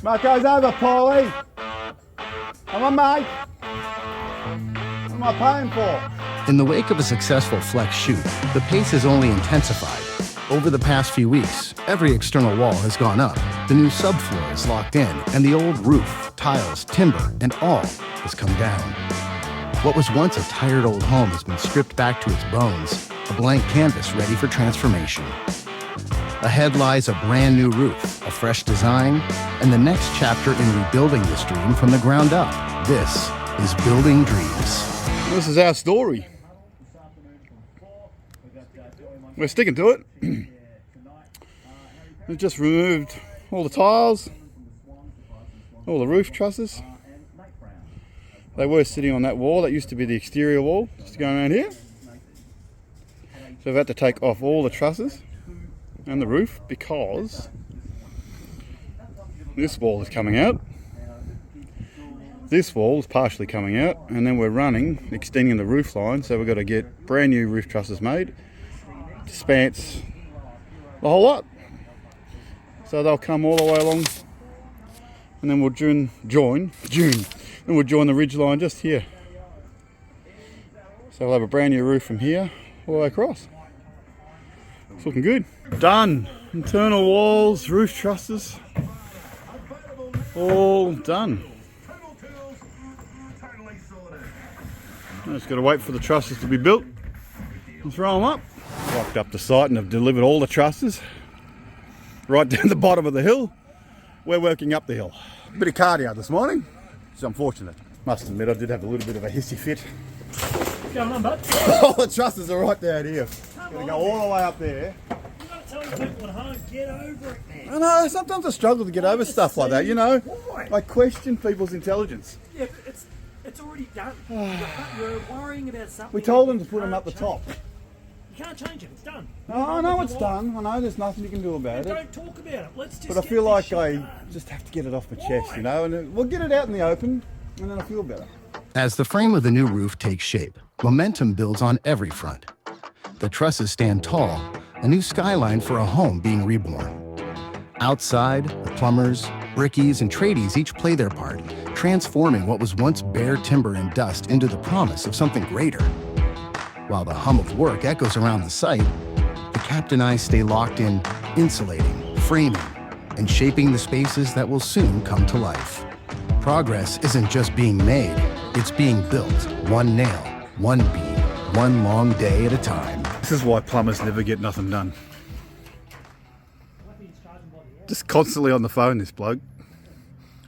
That goes over, Paulie. Come on, mate. What am I paying for? In the wake of a successful flex shoot, the pace has only intensified. Over the past few weeks, every external wall has gone up, the new subfloor is locked in, and the old roof, tiles, timber, and all has come down. What was once a tired old home has been stripped back to its bones, a blank canvas ready for transformation. Ahead lies a brand new roof, a fresh design, and the next chapter in rebuilding this dream from the ground up. This is Building Dreams. This is our story. We're sticking to it. We've just removed all the tiles, all the roof trusses. They were sitting on that wall. That used to be the exterior wall, just going around here. So we've had to take off all the trusses and the roof because this wall is coming out. This wall is partially coming out, and then we're running, extending the roof line, so we've got to get brand new roof trusses made, spans, the whole lot. So they'll come all the way along, and then we'll join the ridge line just here. So we'll have a brand new roof from here all the way across. It's looking good. Done. Internal walls, roof trusses, all done. Now just got to wait for the trusses to be built and throw them up. Locked up the site and have delivered all the trusses right down the bottom of the hill. We're working up the hill. Bit of cardio this morning. It's unfortunate. Must admit I did have a little bit of a hissy fit. What's going on, bud? All the trusses are right down here. Gotta go all the way up there. You've got to tell the people at home, get over it, man. I know, sometimes I struggle to get over stuff like that, you know. Why? I question people's intelligence. Yeah, but it's already done. You're worrying about something. We told them to you put them can't up the top. change. You can't change it, it's done. No, I know it's done. I know there's nothing you can do about it. Don't talk about it. Let's just But I get feel this like shit I done. just have to get it off my chest, you know. And we'll get it out in the open, and then I feel better. As the frame of the new roof takes shape, momentum builds on every front. The trusses stand tall, a new skyline for a home being reborn. Outside, the plumbers, brickies, and tradies each play their part, transforming what was once bare timber and dust into the promise of something greater. While the hum of work echoes around the site, the captain and I stay locked in insulating, framing, and shaping the spaces that will soon come to life. Progress isn't just being made, it's being built, one nail, one beam, one long day at a time. This is why plumbers never get nothing done. Just constantly on the phone, this bloke.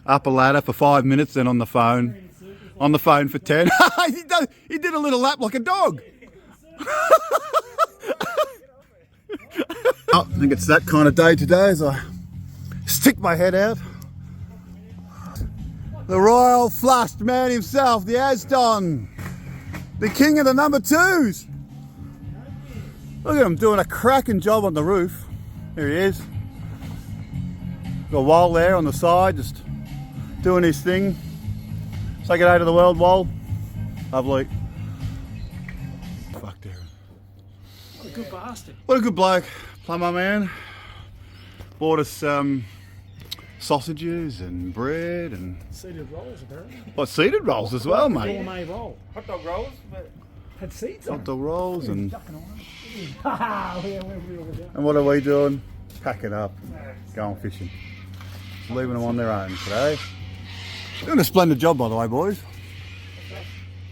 Up a ladder for 5 minutes, then on the phone. On the phone for 10. He did a little lap like a dog. I think it's that kind of day today as I stick my head out. The royal flushed man himself, the Aston, the king of the number twos. Look at him doing a cracking job on the roof. There he is. Got a wall there on the side, just doing his thing. Say good day to the world, Wall. Lovely. Fuck, Darren. What a good bastard. What a good bloke. Plumber man. Bought us sausages and bread and... Seeded rolls, apparently. What, seeded rolls as well, mate? Gourmet roll. Hot dog rolls, but Had seeds on Hot dog rolls and... Haha, yeah, we're down. And what are we doing? Packing up, going fishing. Leaving them on their own today. Doing a splendid job, by the way, boys.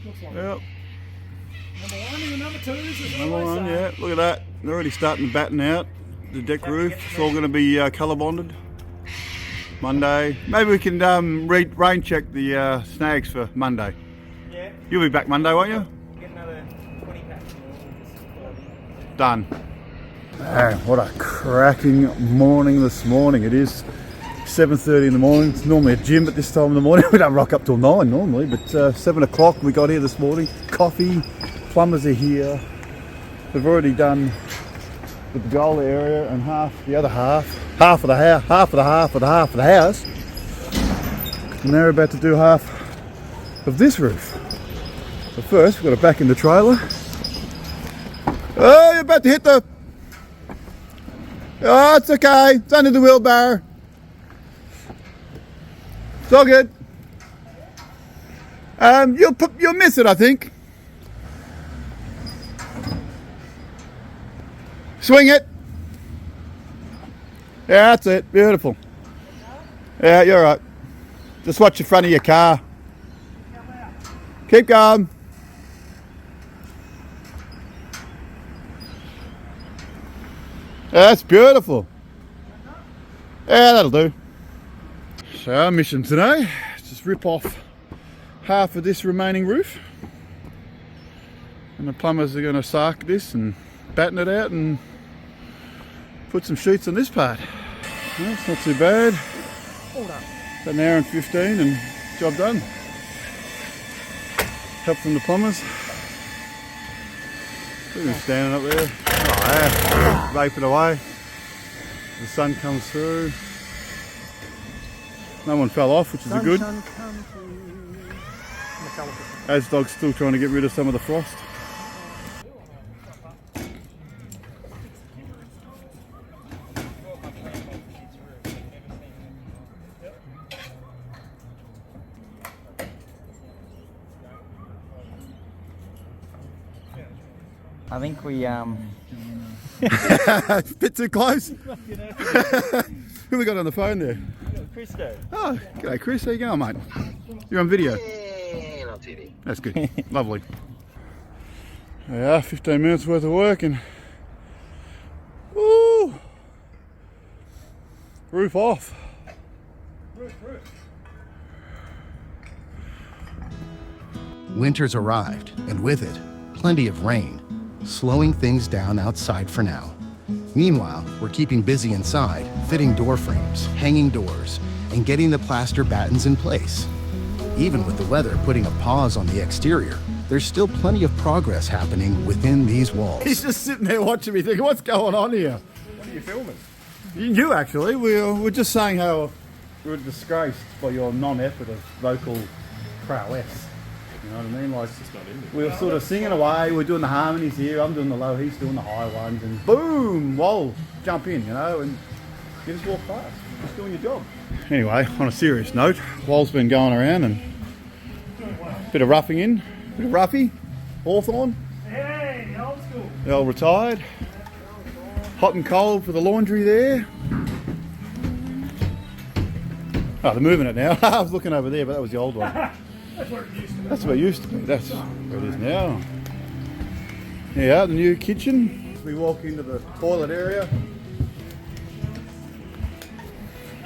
Looks like Yep. number one and the number two is Number one, yeah. Look at that. They're already starting to batten out the deck roof. It's all going to be Colorbonded Monday. Maybe we can rain check the snags for Monday. yeah, You'll be back Monday, won't you? get another 20 packs. Done. Man, what a cracking morning this morning. It is 7:30 in the morning. It's normally a gym at this time of the morning. We don't rock up till 9 normally, but 7 o'clock we got here this morning. Coffee, plumbers are here. They've already done the pergola area and the other half of the house, half of the house. And they're about to do half of this roof. But first, we've got to back in the trailer. Oh, you're about to hit the... Oh, it's okay. It's under the wheelbarrow. It's all good. You'll miss it, I think. Swing it. Yeah, that's it. Beautiful. Yeah, you're right. Just watch the front of your car. Keep going. Yeah, that's beautiful. Yeah, that'll do. So our mission today is just rip off half of this remaining roof. And the plumbers are going to sark this and batten it out and put some sheets on this part. Well, it's not too bad. About an hour and 15 and job done. Help from the plumbers. Look at standing up there. Oh yeah, vape it away. The sun comes through. No one fell off, which is a good. As dog's still trying to get rid of some of the frost. I think we Bit too close. Who we got on the phone there? Christo. Oh, g'day Chris, how you going, mate? You're on video. And on TV. That's good. Lovely. Yeah, 15 minutes worth of work and woo! Roof off. Winter's arrived, and with it, plenty of rain, slowing things down outside for now. Meanwhile, we're keeping busy inside, fitting door frames, hanging doors, and getting the plaster battens in place. Even with the weather putting a pause on the exterior, there's still plenty of progress happening within these walls. He's just sitting there watching me thinking, what's going on here? What are you filming? You actually, we're just saying how we were disgraced by your non-effort of vocal prowess. You know what I mean? Like, we were sort of singing away, we're doing the harmonies here, I'm doing the low, he's doing the high ones, and boom, whoa, jump in, you know, and you just walk past, just doing your job. Anyway, on a serious note, Wal's been going around and a bit of roughing in, bit of roughy, Hawthorne, Hey, old school. the old retired, hot and cold for the laundry there. Oh, they're moving it now. I was looking over there, but that was the old one. That's where it used to be. That's where it used to be. That's where it is now. Yeah, the new kitchen. We walk into the toilet area.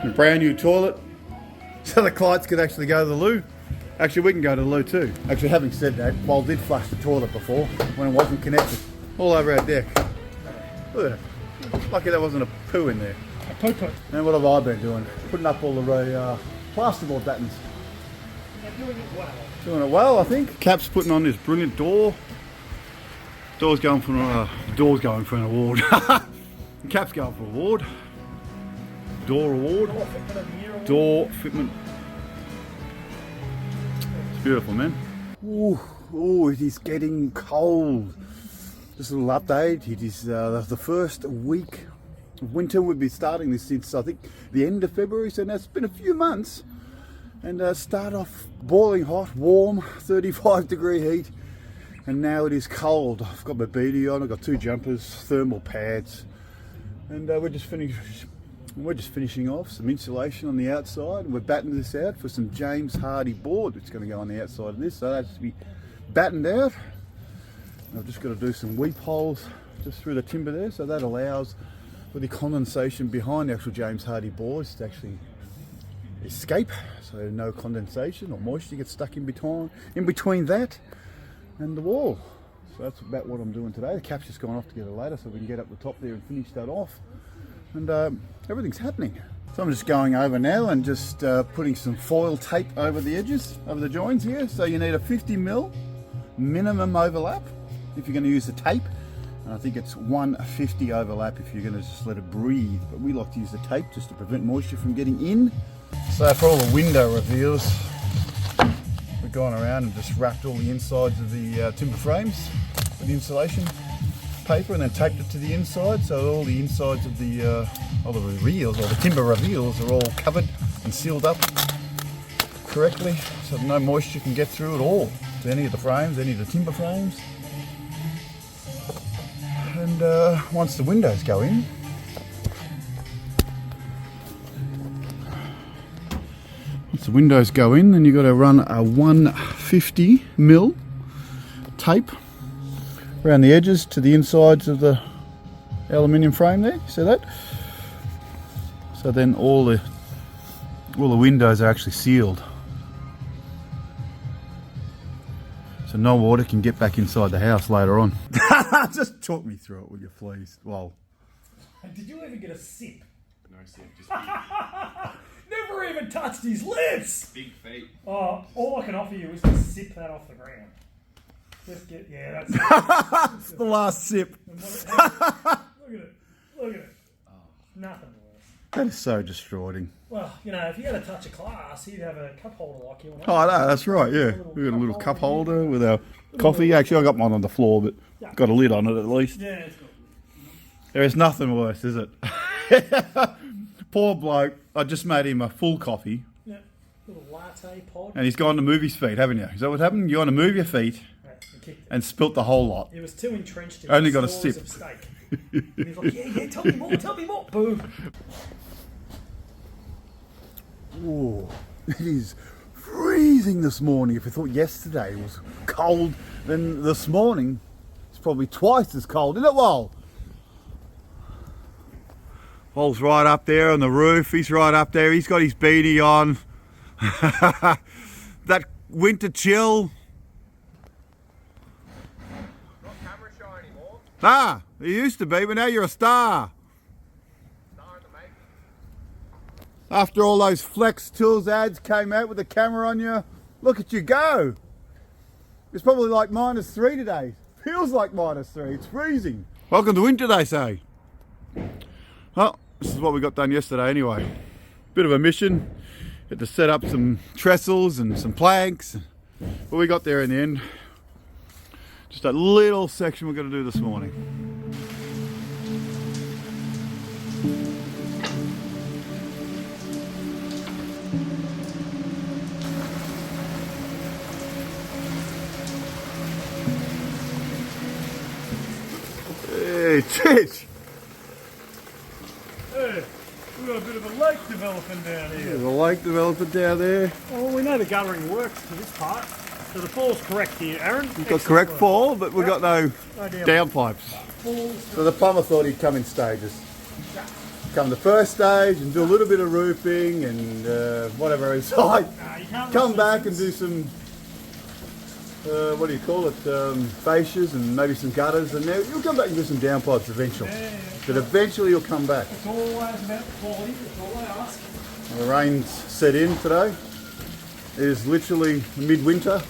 A brand new toilet. So the clients could actually go to the loo. Actually, we can go to the loo too. Actually, having said that, Wal did flush the toilet before when it wasn't connected. All over our deck. Look at it. Lucky there wasn't a poo in there. A poo-poo. And what have I been doing? Putting up all the plasterboard battens. They're doing it well. Doing it well, I think. Cap's putting on this brilliant door. Door's going for an award. Cap's going for an award. Door award. Door fitment. It's beautiful, man. Ooh, it is getting cold. Just a little update. It is the first week of winter. We've been starting this since I think the end of February, so now it's been a few months. And start off boiling hot, warm, 35 degree heat, and now it is cold. I've got my beanie on, I've got two jumpers, thermal pads, and we're just finishing off some insulation on the outside. We're battening this out for some James Hardy board that's going to go on the outside of this, so that's to be battened out. I've just got to do some weep holes just through the timber there, so that allows for the condensation behind the actual James Hardy boards to actually escape, so no condensation or moisture gets stuck in between that and the wall. So that's about what I'm doing today. The cap's just gone off to get a ladder so we can get up the top there and finish that off, and everything's happening. So I'm just going over now and just putting some foil tape over the edges, over the joins here. So you need a 50mm minimum overlap if you're going to use the tape, and I think it's 150 overlap if you're going to just let it breathe, but we like to use the tape just to prevent moisture from getting in. So for all the window reveals, we've gone around and just wrapped all the insides of the timber frames with the insulation paper and then taped it to the inside, so all the insides of the reveals, or the timber reveals, are all covered and sealed up correctly so no moisture can get through at all to any of the frames, any of the timber frames. And once the windows go in, then you've got to run a 150mm tape around the edges to the insides of the aluminium frame there. You see that? So then all the windows are actually sealed, so no water can get back inside the house later on. Just talk me through it, will you please? Well, Did you ever get a sip? No sip, just big, Never even touched his lips! big feet. Oh, all I can offer you is to sip that off the ground. Just get, yeah, that's it's the last sip. Look at it. Look at it. Nothing worse. That is so destroying. Well, you know, if you had a touch of class, you'd have a cup holder like you and Oh no, that's right, yeah. We've got a little cup holder with our coffee. Actually, I got mine on the floor, but got a lid on it at least. Yeah, it's good. There is nothing worse, is it? Poor bloke. I just made him a full coffee, Yeah, little latte pod. and he's gone to move his feet, haven't you? Is that what happened? You want to move your feet Yeah, and kicked it. and spilt the whole lot. He was too entrenched in Only the got a stores sip. of steak. And he's like, yeah, tell me more, boo. Ooh, it is freezing this morning. If I thought yesterday was cold, then this morning it's probably twice as cold, isn't it, Wal? Wal's right up there on the roof. He's right up there. He's got his beanie on. That winter chill. Not camera shy anymore. Ah, you used to be, but now you're a star. Star in the making. After all those Flex Tools ads came out with the camera on you, look at you go. It's probably like -3 today. Feels like -3. It's freezing. Welcome to winter, they say. Well, this is what we got done yesterday anyway. Bit of a mission. Had to set up some trestles and some planks. But we got there in the end. Just a little section we're going to do this morning. Hey, Chich! Hey, we've got a bit of a lake developing down here. There's a lake developing down there. Well, we know the guttering works to this part. So the fall's correct here, Aaron. We've got correct fall, but we've got no No downpipes. falls. So the plumber thought he'd come in stages. Come the first stage and do a little bit of roofing and whatever inside. Nah, you can't Come rush back this. and do some, what do you call it, fascias and maybe some gutters, and then you'll come back and do some downpipes eventually. Yeah. But eventually you'll come back. It's always about the quality, that's all I ask. The rain's set in today. It is literally midwinter,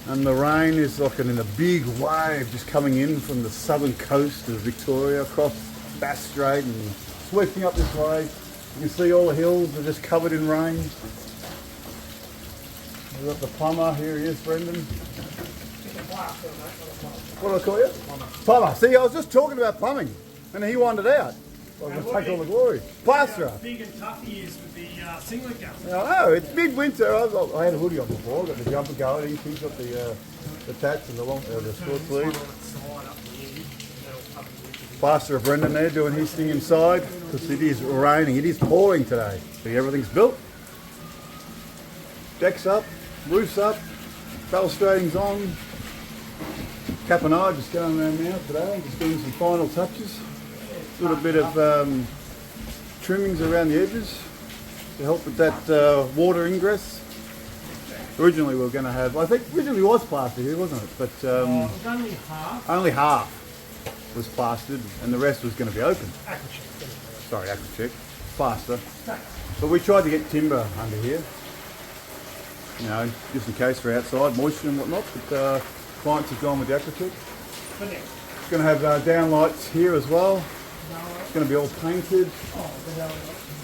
and the rain is like in a big wave just coming in from the southern coast of Victoria across Bass Strait and sweeping up this way. You can see all the hills are just covered in rain. We've got the plumber, here he is, Brendan. What do I call you? Plumber. See, I was just talking about plumbing, and he wanted out. I was going to take all the glory. Plasterer. Big and tough he is with the singlet gun. I know, it's midwinter. I had a hoodie on before, got the jumper going, he's got the tats and the short sleeve. Plasterer Brendan there doing his thing inside, because it is raining, it is pouring today. See, everything's built. Deck's up, roof's up, balustrading's on. Cap and I are just going around now today, just doing some final touches. A little bit of trimmings around the edges to help with that water ingress. Originally we were going to have, I think originally was plaster here, wasn't it? But It was only half. only half was plastered and the rest was going to be open. Sorry, aqua plaster. But we tried to get timber under here, you know, just in case for outside moisture and whatnot. But clients have gone with the aqua. It's going to have downlights here as well. It's going to be all painted.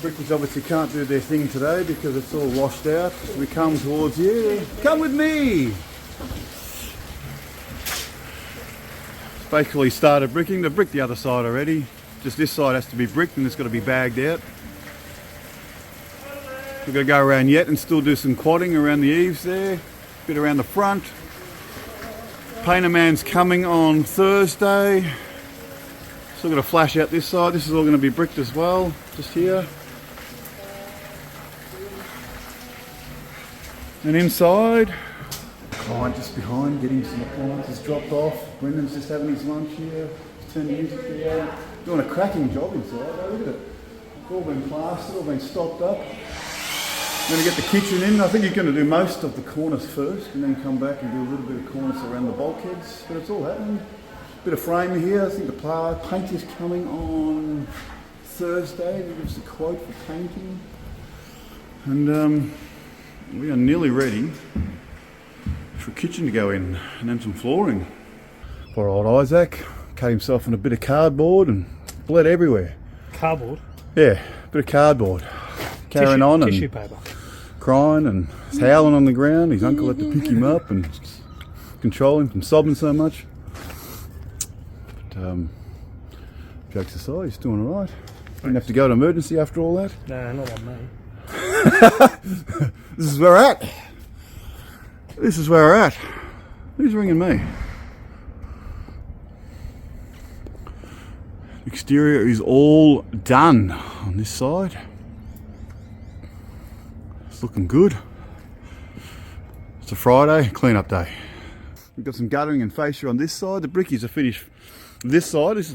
Bricklayers obviously can't do their thing today because it's all washed out. We come towards you. Come with me! Basically started bricking. They've bricked the other side already. Just this side has to be bricked and it's got to be bagged out. We've got to go around yet and still do some quadding around the eaves there, bit around the front. Painter man's coming on Thursday. Still got to flash out this side. This is all going to be bricked as well, just here. And inside, client just behind, getting some appliances dropped off. Brendan's just having his lunch here. He's turning music here. Doing a cracking job inside, though. Look at it. It's all been plastered, all been stopped up. I'm going to get the kitchen in. I think he's going to do most of the corners first and then come back and do a little bit of cornice around the bulkheads. But it's all happening. Bit of frame here. I think the paint is coming on Thursday. He gives us a quote for painting. And we are nearly ready for a kitchen to go in and then some flooring. Poor old Isaac cut himself on a bit of cardboard and bled everywhere. Cardboard? Yeah, a bit of cardboard. Carrying on and tissue paper. Crying and howling on the ground. His uncle had to pick him up and control him from sobbing so much. But jokes aside, he's doing alright. Didn't have to go to emergency after all that. Nah, not on me. This is where we're at. This is where we're at. Who's ringing me? Exterior is all done on this side. It's looking good. It's a Friday, clean-up day. We've got some guttering and fascia on this side. The brickies are finished this side. This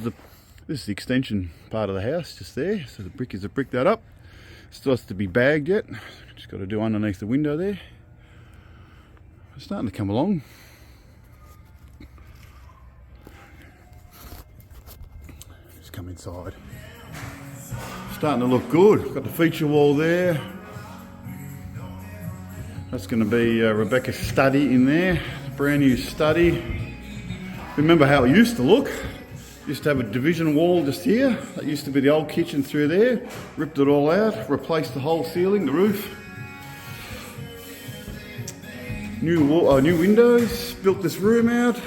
is the extension part of the house, just there. So the brickies have bricked that up. Still has to be bagged yet. Just got to do underneath the window there. It's starting to come along. Just come inside. Starting to look good. Got the feature wall there. That's going to be Rebecca's study in there. Brand new study. Remember how it used to look? Used to have a division wall just here. That used to be the old kitchen through there. Ripped it all out, replaced the whole ceiling, the roof. New windows, built this room out.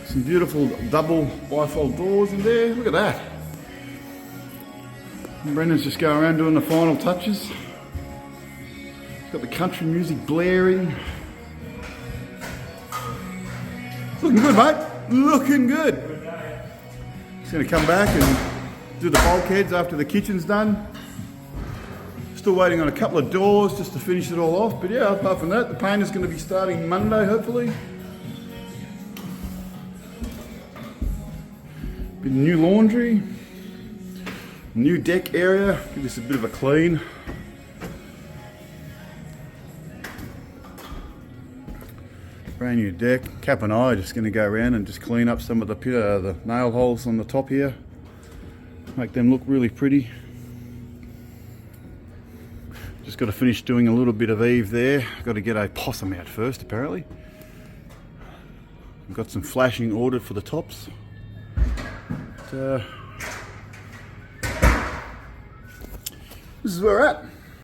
Some beautiful double bifold doors in there. Look at that. And Brendan's just going around doing the final touches. He's got the country music blaring. It's looking good, mate. Looking good. Just going to come back and do the bulkheads after the kitchen's done. Still waiting on a couple of doors just to finish it all off. But yeah, apart from that, the paint is going to be starting Monday, hopefully. Bit of new laundry. New deck area. Give this a bit of a clean. Brand new deck. Cap and I are just going to go around and just clean up some of the nail holes on the top here. Make them look really pretty. Just got to finish doing a little bit of eave there. Got to get a possum out first, apparently. We've got some flashing ordered for the tops. But, this is where we're at.